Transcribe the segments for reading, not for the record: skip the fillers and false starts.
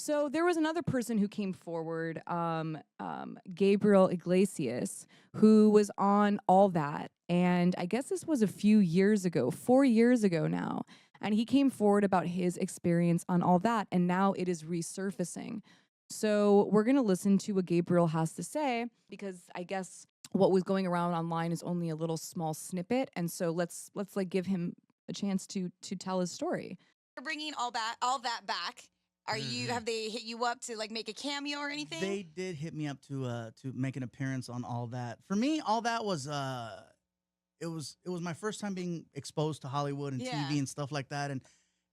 So there was another person who came forward, Gabriel Iglesias, who was on All That. And I guess this was a few years ago, 4 years ago now. And he came forward about his experience on All That. And now it is resurfacing. So we're going to listen to what Gabriel has to say, because I guess what was going around online is only a little small snippet. And so let's like give him a chance to tell his story. You're bringing all that back. Are you? Have they hit you up to like make a cameo or anything? They did hit me up to make an appearance on All That. For me, All That was it was my first time being exposed to Hollywood and TV and stuff like that, and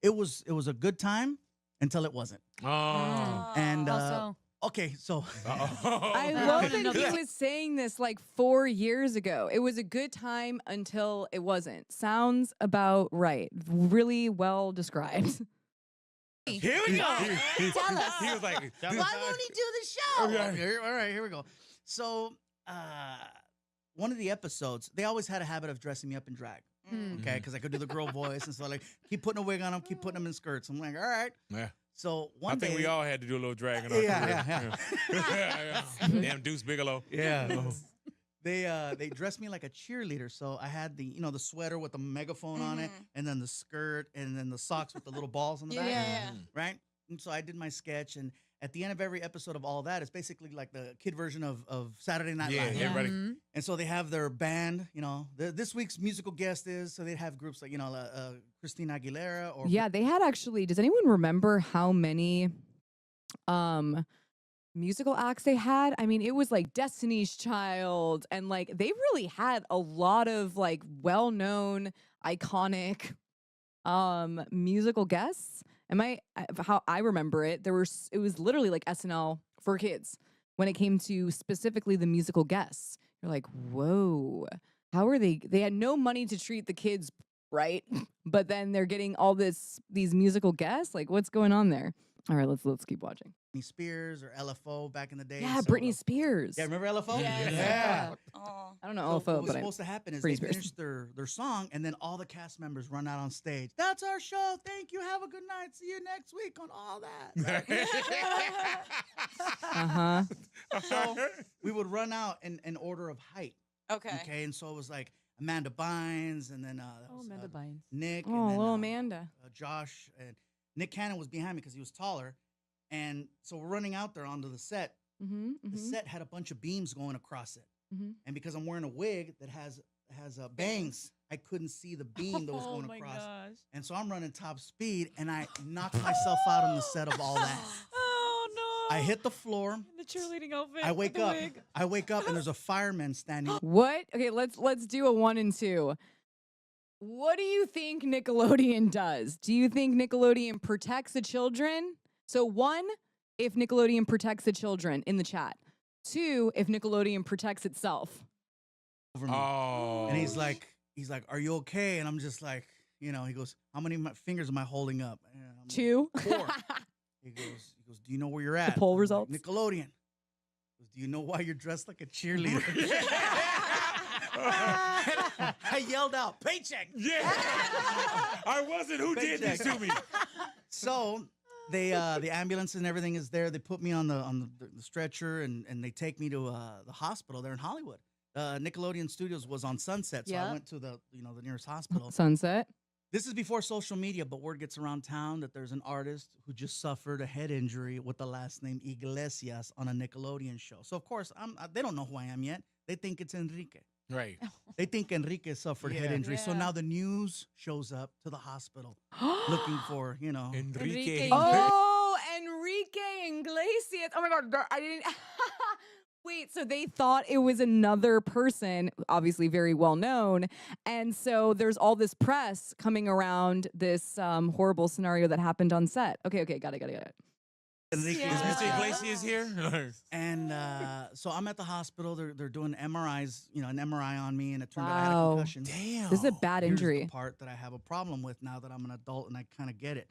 it was a good time until it wasn't. Oh, And Also, okay, so I love that he was saying this like 4 years ago. It was a good time until it wasn't. Sounds about right. Really well described. here we go. Tell us. He was like, Why won't he do the show? okay, all right, here we go. So one of the episodes, they always had a habit of dressing me up in drag. Okay, because I could do the girl voice, and so like keep putting a wig on them, keep putting them in skirts. I'm like, all right. Yeah. So I one day, think we all had to do a little drag in our career. Yeah. Damn Deuce Bigelow. yeah. They dressed me like a cheerleader. So I had the the sweater with the megaphone on it, and then the skirt, and then the socks with the little balls on the back. Yeah. Right? And so I did my sketch, and at the end of every episode of All That, it's basically like the kid version of Saturday Night Yeah, Live. everybody. And so they have their band, this week's musical guest is, so they'd have groups like, Christina Aguilera or... Yeah, they had actually, does anyone remember how many musical acts they had? I mean, it was like Destiny's Child, and like they really had a lot of like well-known, iconic musical guests. How I remember it, it was literally like SNL for kids when it came to specifically the musical guests. You're like, whoa, how are they had no money to treat the kids right, but then they're getting all these musical guests. Like, what's going on there? All right, let's keep watching. Britney Spears or LFO back in the day. Yeah, So, Britney Spears. Yeah, remember LFO? Yeah. I don't know So LFO, what was but supposed to happen is Britney they Spears. finish their song, and then all the cast members run out on stage. That's our show. Thank you. Have a good night. See you next week on All That. So we would run out in order of height. Okay. Okay, and so it was like Amanda Bynes, and then Amanda Bynes. Nick, Oh, and then, little Amanda. Josh, and Nick Cannon was behind me because he was taller, and so we're running out there onto the set. The set had a bunch of beams going across it, and because I'm wearing a wig that has bangs, I couldn't see the beam that was going across, and so I'm running top speed, and I knocked myself out on the set of All That. Oh no! I hit the floor. The cheerleading outfit. I wake with the up. wig. I wake up, and there's a fireman standing. What? Okay, let's do a 1 and 2. What do you think Nickelodeon does? Do you think Nickelodeon protects the children? So 1, if Nickelodeon protects the children in the chat. 2, if Nickelodeon protects itself. Over me. Oh. And he's like, "Are you okay?" And I'm just like, he goes, "How many fingers am I holding up?" And I'm like, 2. 4. He goes, "Do you know where you're at?" poll I'm like, results? Nickelodeon. He goes, "Do you know why you're dressed like a cheerleader?" I yelled out, "Paycheck!" Yeah. I wasn't. Who did this to me? So they the ambulance and everything is there. They put me on the stretcher and they take me to the hospital there in Hollywood. Nickelodeon Studios was on Sunset, so I Yeah. went to the the nearest hospital. Sunset. This is before social media, but word gets around town that there's an artist who just suffered a head injury with the last name Iglesias on a Nickelodeon show. So of course they don't know who I am yet. They think it's Enrique. Right. They think Enrique suffered head injury. So Yeah. now the news shows up to the hospital looking for, Enrique. Oh, Enrique Iglesias. Oh my God, I didn't. Wait, so they thought it was another person, obviously very well known. And so there's all this press coming around this horrible scenario that happened on set. Okay, got it. Enrique Is is Mr. missing. Iglesias here? And so I'm at the hospital. They're doing MRIs, an MRI on me, and it turned out I had a Wow. concussion. Damn. This is a bad Here's injury. the part that I have a problem with now that I'm an adult and I kind of get it.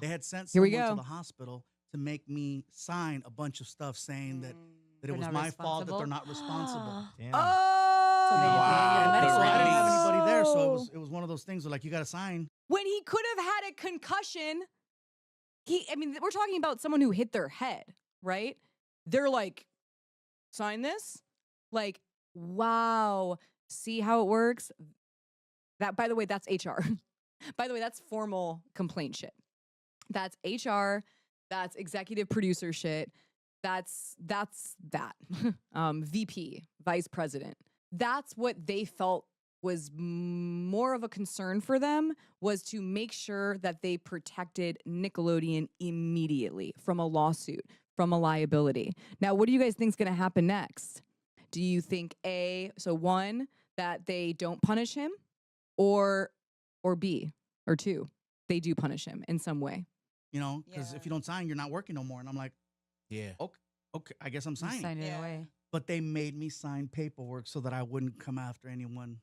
They had sent Here we someone to go. the hospital to make me sign a bunch of stuff saying that it They're was not my fault that responsible? they're not responsible. Damn. Oh, So they Wow. get a medical So I didn't have release. anybody there, so it was one of those things where like you got to sign. when he could have had a concussion I mean, we're talking about someone who hit their head, right? They're like, sign this? Like, wow, see how it works? That, by the way, that's HR. By the way, that's formal complaint shit. That's HR. That's executive producer shit. That's that. VP, vice president. That's what they felt was more of a concern for them, was to make sure that they protected Nickelodeon immediately from a lawsuit, from a liability. Now, what do you guys think is going to happen next? Do you think one, that they don't punish him, or B, or two, they do punish him in some way? You know, because if you don't sign, you're not working no more. And I'm like, Yeah. Okay, I guess I'm signing. Sign it away. But they made me sign paperwork so that I wouldn't come after anyone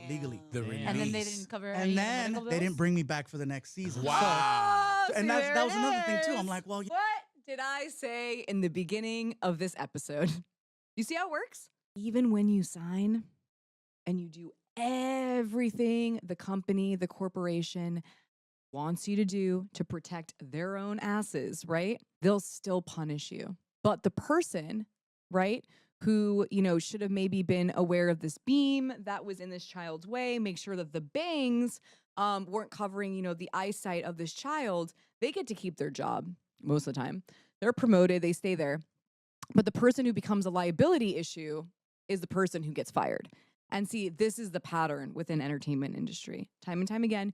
legally. The And then they release. didn't cover And any then medical they didn't bills? bring me back for the next season. Wow. And that was another thing too. I'm like, well, What did I say in the beginning of this episode? You see how it works? Even when you sign and you do everything the company, the corporation wants you to do to protect their own asses, right? They'll still punish you. But the person, right, who, should have maybe been aware of this beam that was in this child's way, make sure that the bangs weren't covering, the eyesight of this child, they get to keep their job most of the time. They're promoted, they stay there. But the person who becomes a liability issue is the person who gets fired. And see, this is the pattern within entertainment industry. Time and time again,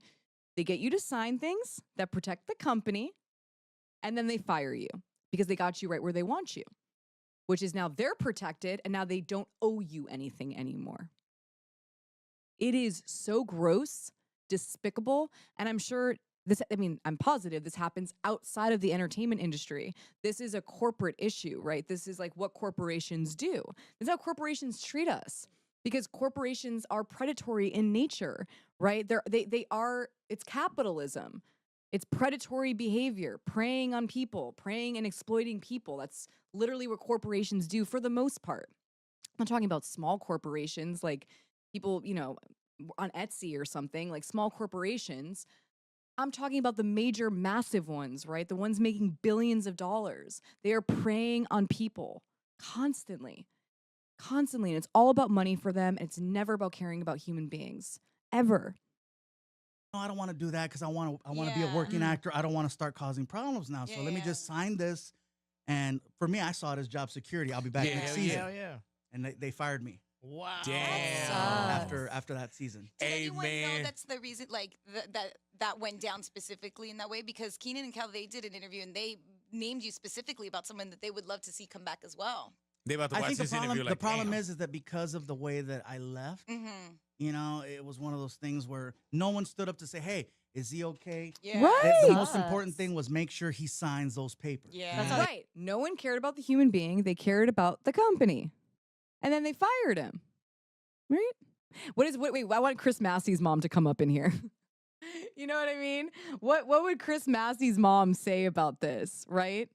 they get you to sign things that protect the company, and then they fire you because they got you right where they want you, which is now they're protected and now they don't owe you anything anymore. It is so gross, despicable, and I'm sure I'm positive this happens outside of the entertainment industry. This is a corporate issue, right? This is like what corporations do. This is how corporations treat us, because corporations are predatory in nature, right? They are, it's capitalism. It's predatory behavior, preying on people, preying and exploiting people. That's literally what corporations do for the most part. I'm not talking about small corporations like people, on Etsy or something, like small corporations. I'm talking about the major, massive ones, right? The ones making billions of dollars. They are preying on people constantly. And it's all about money for them. It's never about caring about human beings, ever. no, I don't want to do that because I want to be a working actor. I don't want to start causing problems now. So let me just sign this. And for me, I saw it as job security. I'll be back next season. Yeah. And they fired me. Wow. Damn. After that season. Did Hey, anyone man. know that's the reason, like, that went down specifically in that way? Because Keenan and Kel, they did an interview and they named you specifically about someone that they would love to see come back as well. They about to I watch think this interview like, the problem damn. is that because of the way that I left, Mm-hmm. it was one of those things where no one stood up to say, hey, is he okay? Yeah. Right. The most Sucks. important thing was make sure he signs those papers. Yeah. That's all Right. No one cared about the human being. They cared about the company. And then they fired him. Right? Wait, I want Chris Massey's mom to come up in here. You know what I mean? What would Chris Massey's mom say about this, right?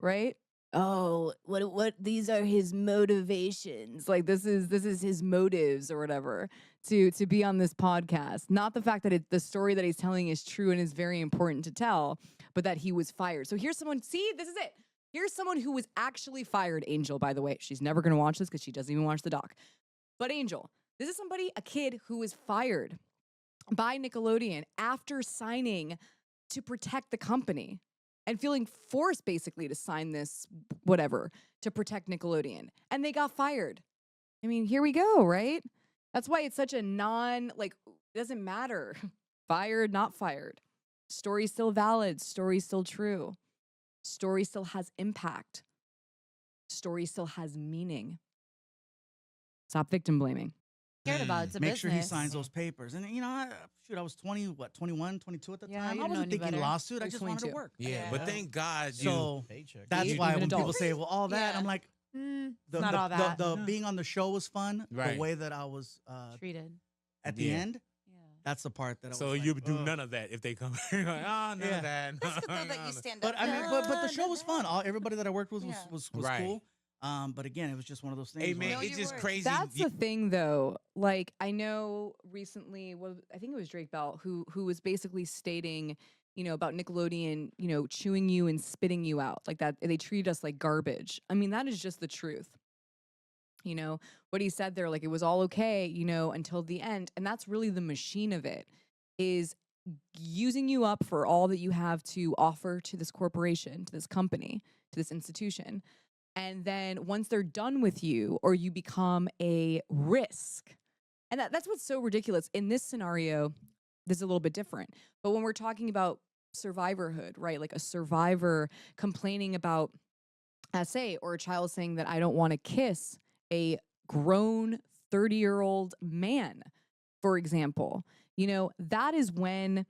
Right? Oh, what these are his motivations. Like this is his motives or whatever to be on this podcast. Not the fact that the story that he's telling is true and is very important to tell, but that he was fired. So here's someone, see, this is it. Here's someone who was actually fired, Angel, by the way. She's never going to watch this because she doesn't even watch the doc. But Angel, this is a kid who was fired by Nickelodeon after signing to protect the company and feeling forced basically to sign this whatever to protect Nickelodeon. And they got fired. I mean, here we go, right? That's why it's such a it doesn't matter. Fired, not fired. Story's still valid. Story's still true. Story still has impact. Story still has meaning. Stop victim blaming. Cared about it's a Make business. sure he signs those papers. And, I was 21, 22 at the Yeah, time. you I didn't know wasn't any thinking better. lawsuit. I You're just wanted to 22. work. Yeah, Yeah. but thank God you. So Paycheck. that's Even why when adult. people say, well, all that, Yeah. I'm like, Not all that. the being on the show was fun. Right. The way that I was treated. at the Yeah. end, Yeah. that's the part that I was So like, you do ugh. none of that if they come. You're like, oh, none Yeah. of that. That's good though that None you of that. stand But up. I mean, for but the it. show was fun. Everybody that I worked with Yeah. was Right. cool. But again, it was just one of those things. Hey where- man, Know it's your just worth. crazy. That's the thing, though. Like, I know recently, I think it was Drake Bell who was basically stating, about Nickelodeon, chewing you and spitting you out like that. They treat us like garbage. I mean, that is just the truth. What he said there, like it was all okay, until the end. And that's really the machine of it, is using you up for all that you have to offer to this corporation, to this company, to this institution. And then once they're done with you, or you become a risk. And that's what's so ridiculous. In this scenario, this is a little bit different. But when we're talking about survivorhood, right? Like a survivor complaining about SA, or a child saying that I don't want to kiss a grown 30-year-old man, for example, that is when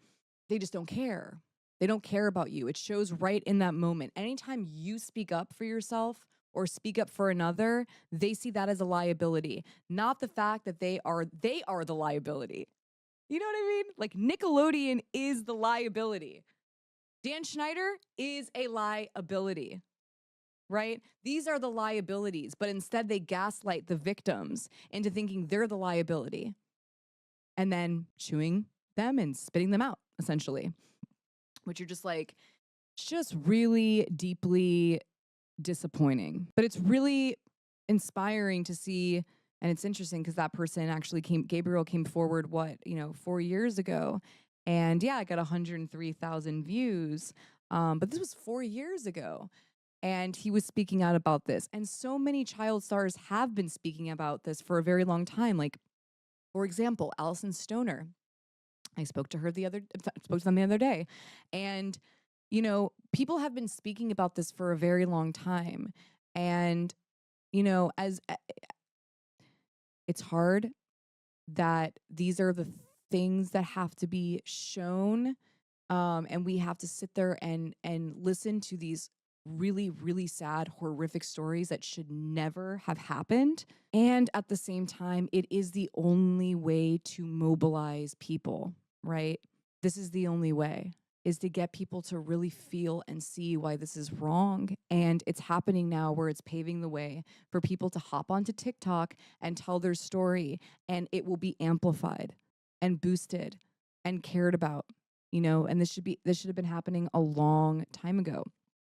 they just don't care. They don't care about you. It shows right in that moment. Anytime you speak up for yourself or speak up for another, they see that as a liability, not the fact that they are the liability. You know what I mean? Like Nickelodeon is the liability. Dan Schneider is a liability. Right? These are the liabilities, but instead they gaslight the victims into thinking they're the liability and then chewing them and spitting them out, essentially, which are just like, it's just really deeply disappointing. But it's really inspiring to see, and it's interesting because that person actually Gabriel came forward, 4 years ago, and yeah, it got 103,000 views, but this was 4 years ago. And he was speaking out about this. And so many child stars have been speaking about this for a very long time. Like, for example, Allison Stoner. I spoke to them the other day. And, people have been speaking about this for a very long time. And, as it's hard that these are the things that have to be shown. And we have to sit there and listen to these really, really sad, horrific stories that should never have happened. And at the same time, it is the only way to mobilize people, right? This is the only way, is to get people to really feel and see why this is wrong. And it's happening now, where it's paving the way for people to hop onto TikTok and tell their story, and it will be amplified and boosted and cared about, and this should have been happening a long time ago.